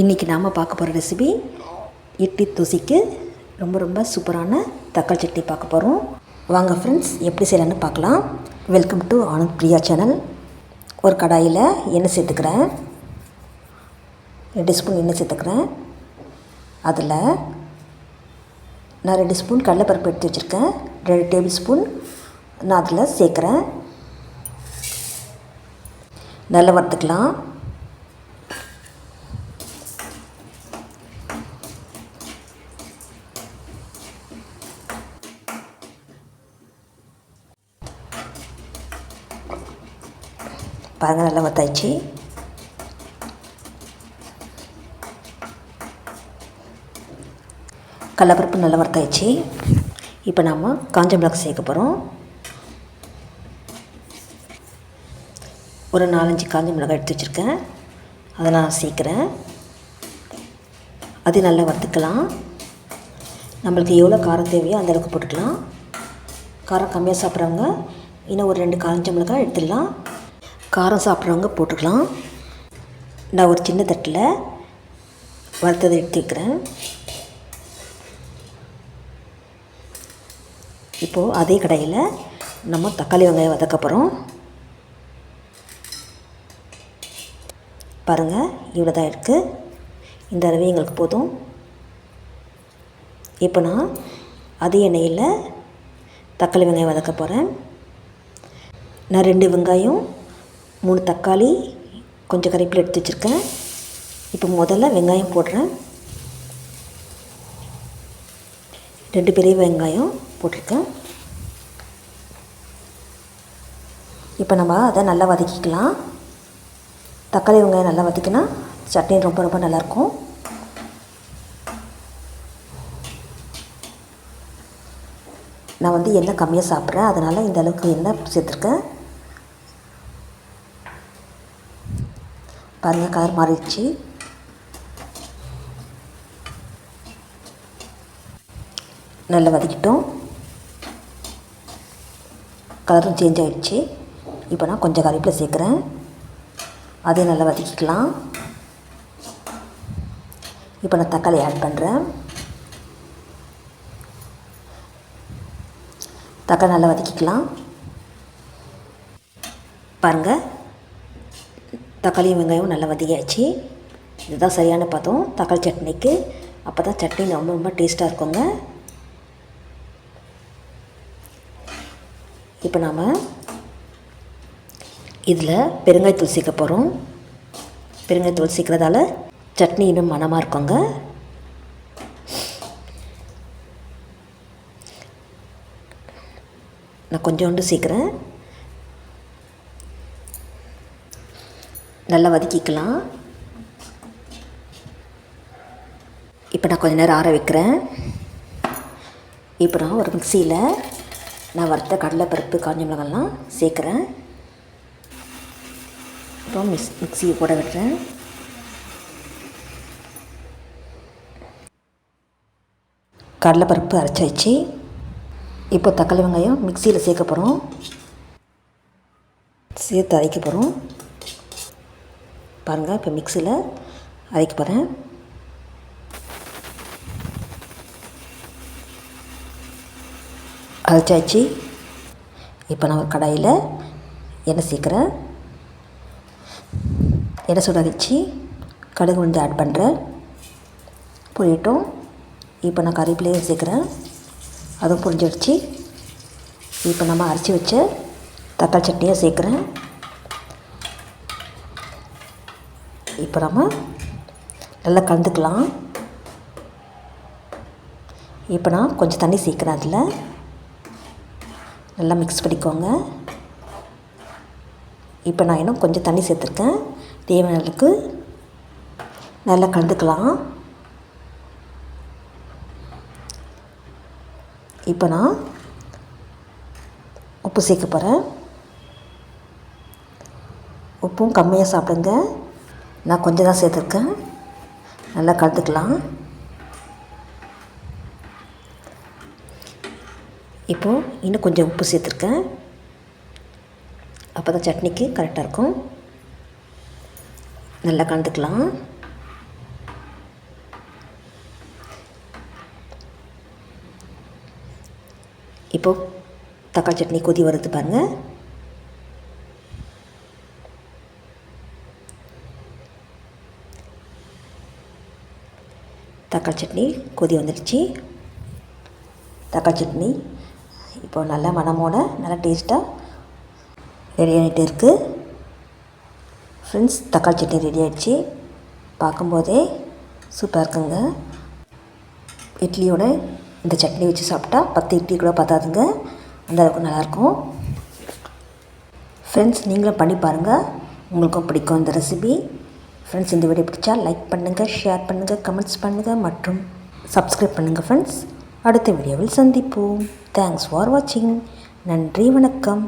இன்றைக்கி நாம் பார்க்க போகிற ரெசிபி இட்லி தோசைக்கு ரொம்ப சூப்பரான தக்காளி சட்னி பார்க்க போகிறோம். வாங்க ஃப்ரெண்ட்ஸ், எப்படி செய்யலான்னு பார்க்கலாம். Welcome to Anand Priya channel. ஒரு கடாயில் எண்ணெய் சேர்த்துக்கிறேன். 2 ஸ்பூன் எண்ணெய் சேர்த்துக்கிறேன். அதில் நான் 2 ஸ்பூன் கடலைப்பருப்பு எடுத்து வச்சுருக்கேன். 2 டேபிள் ஸ்பூன் நான் அதில் சேர்க்குறேன். நல்லா வறுத்துக்கலாம். பாருங்கள், நல்லா வத்தாயிடுச்சு. கடலைப்பருப்பு நல்லா வறுத்தாயிடுச்சு. இப்போ நாம் காஞ்ச மிளகாய் சேர்க்க போகிறோம். ஒரு 4-5 காஞ்ச மிளகாய் எடுத்து வச்சுருக்கேன். அதை நான் சேர்க்குறேன். அது நல்லா வறுத்துக்கலாம். நம்மளுக்கு எவ்வளோ காரம் தேவையோ அந்தளவுக்கு போட்டுக்கலாம். காரம் கம்மியாக சாப்பிட்றவங்க இன்னும் ஒரு 2 காஞ்ச மிளகாய் எடுத்துடலாம். காரம் சாப்பிட்றவங்க போட்டுக்கலாம். நான் ஒரு சின்ன தட்டில் வறுத்ததை எடுத்து வைக்கிறேன். இப்போது அதே கடாயில் நம்ம தக்காளி வெங்காயம் வதக்க போகிறோம். பாருங்கள், இவ்வளோ தான் இருக்குது. இந்த அளவு எங்களுக்கு போதும். இப்போ நான் அதே எண்ணெயில் தக்காளி வெங்காயம் வதக்க போகிறேன். நான் 2 வெங்காயம், 3 தக்காளி, கொஞ்சம் கறிவேப்பிலை எடுத்து வச்சுருக்கேன். இப்போ முதல்ல வெங்காயம் போடுறேன். 2 பெரிய வெங்காயம் போட்டிருக்கேன். இப்போ நம்ம அதை நல்லா வதக்கிக்கலாம். தக்காளி வெங்காயம் நல்லா வதக்கினா சட்னி ரொம்ப நல்லாயிருக்கும். நான் எண்ணெய் கம்மியாக சாப்பிட்றேன், அதனால் இந்த அளவுக்கு எண்ணெய் சேர்த்துருக்கேன். பாருங்கள், கலர் மாறிடுச்சு. நல்லா வதக்கிட்டோம். கலரும் சேஞ்ச் ஆகிடுச்சு. இப்போ நான் கொஞ்சம் கறிவேப்பிலை சேர்க்குறேன். அதையும் நல்லா வதக்கிக்கலாம். இப்போ நான் தக்காளி ஆட் பண்ணுறேன். தக்காளி நல்லா வதக்கிக்கலாம். பாருங்கள், தக்காளியும் வெங்காயம் நல்லா வதக்கியாச்சு. இதுதான் சரியான பதம் தக்காளி சட்னிக்கு. அப்போ தான் சட்னி ரொம்ப டேஸ்ட்டாக இருக்குங்க. இப்போ நாம் இதில் பெருங்காயத்தூள் சேர்க்க போகிறோம். பெருங்காயத்தூள் சேர்க்குறதால சட்னி இன்னும் மணமாக இருக்குங்க. நான் கொஞ்சோண்டு சேர்க்குறேன். நல்லா வதக்கிக்கலாம். இப்போ நான் கொஞ்சம் நேரம் ஆற வைக்கிறேன். இப்போ நான் ஒரு மிக்சியில் நான் வறுத்த கடலைப்பருப்பு, காஞ்ச மிளகாய்லாம் சேர்க்குறேன். இப்போ மிக்சியை போட விடுறேன். கடலைப்பருப்பு அரைச்சாச்சு. இப்போ தக்காளி வெங்காயம் மிக்சியில் சேர்க்க போகிறோம். சேர்த்து அரைக்க போகிறோம். பாருங்கள், இப்போ மிக்சியில் அரைக்க போகிறேன். அரைச்சாச்சு. இப்போ நான் ஒரு கடாயில் எண்ணெய் சேர்க்குறேன். எண்ணெய் சூடாகிடுச்சு. கடுகு வந்து ஆட் பண்ணுறேன். பொரியட்டும். இப்போ நான் கறிவேப்பிலையும் சேர்க்குறேன். அதுவும் பொரிஞ்சிடுச்சு. இப்போ நம்ம அரைச்சி வச்ச தக்காளி சட்னியை சேர்க்குறேன். இப்போ நம்ம நல்லா கலந்துக்கலாம். இப்போ நான் கொஞ்சம் தண்ணி சேர்க்குறேன். அதில் நல்லா மிக்ஸ் பண்ணிக்கோங்க. இப்போ நான் இன்னும் கொஞ்சம் தண்ணி சேர்த்துருக்கேன். தேவையான அளவுக்கு நல்லா கலந்துக்கலாம். இப்போ நான் உப்பு சேர்க்க போகிறேன். உப்பும் கம்மியாக சாப்பிடுங்க. நான் கொஞ்சம் தான் சேர்த்துருக்கேன். நல்லா கலந்துக்கலாம். இப்போது இன்னும் கொஞ்சம் உப்பு சேர்த்துருக்கேன். அப்போ தான் சட்னிக்கு கரெக்டாக இருக்கும். நல்லா கலந்துக்கலாம். இப்போது தக்காளி சட்னி கொதி வருது பாருங்கள். தக்காளி சட்னி கொதி வந்துடுச்சு. தக்காளி சட்னி இப்போ நல்ல மணமோட நல்லா டேஸ்ட்டாக ரெடி ஆகிட்டு இருக்குது. ஃப்ரெண்ட்ஸ், தக்காளி சட்னி ரெடி ஆகிடுச்சு. பார்க்கும்போதே சூப்பராக இருக்குங்க. இட்லியோட இந்த சட்னி வச்சு சாப்பிட்டா 10 இட்லி கூட பத்தாதுங்க, அந்தளவுக்கு நல்லாயிருக்கும். ஃப்ரெண்ட்ஸ், நீங்களும் பண்ணி பாருங்கள், உங்களுக்கும் பிடிக்கும் இந்த ரெசிபி. ஃப்ரெண்ட்ஸ், இந்த வீடியோ பிடிச்சா லைக் பண்ணுங்கள், ஷேர் பண்ணுங்கள், கமெண்ட்ஸ் பண்ணுங்கள் மற்றும் சப்ஸ்கிரைப் பண்ணுங்கள். ஃப்ரெண்ட்ஸ், அடுத்த வீடியோவில் சந்திப்போம். தேங்க்ஸ் ஃபார் வாட்சிங். நன்றி, வணக்கம்.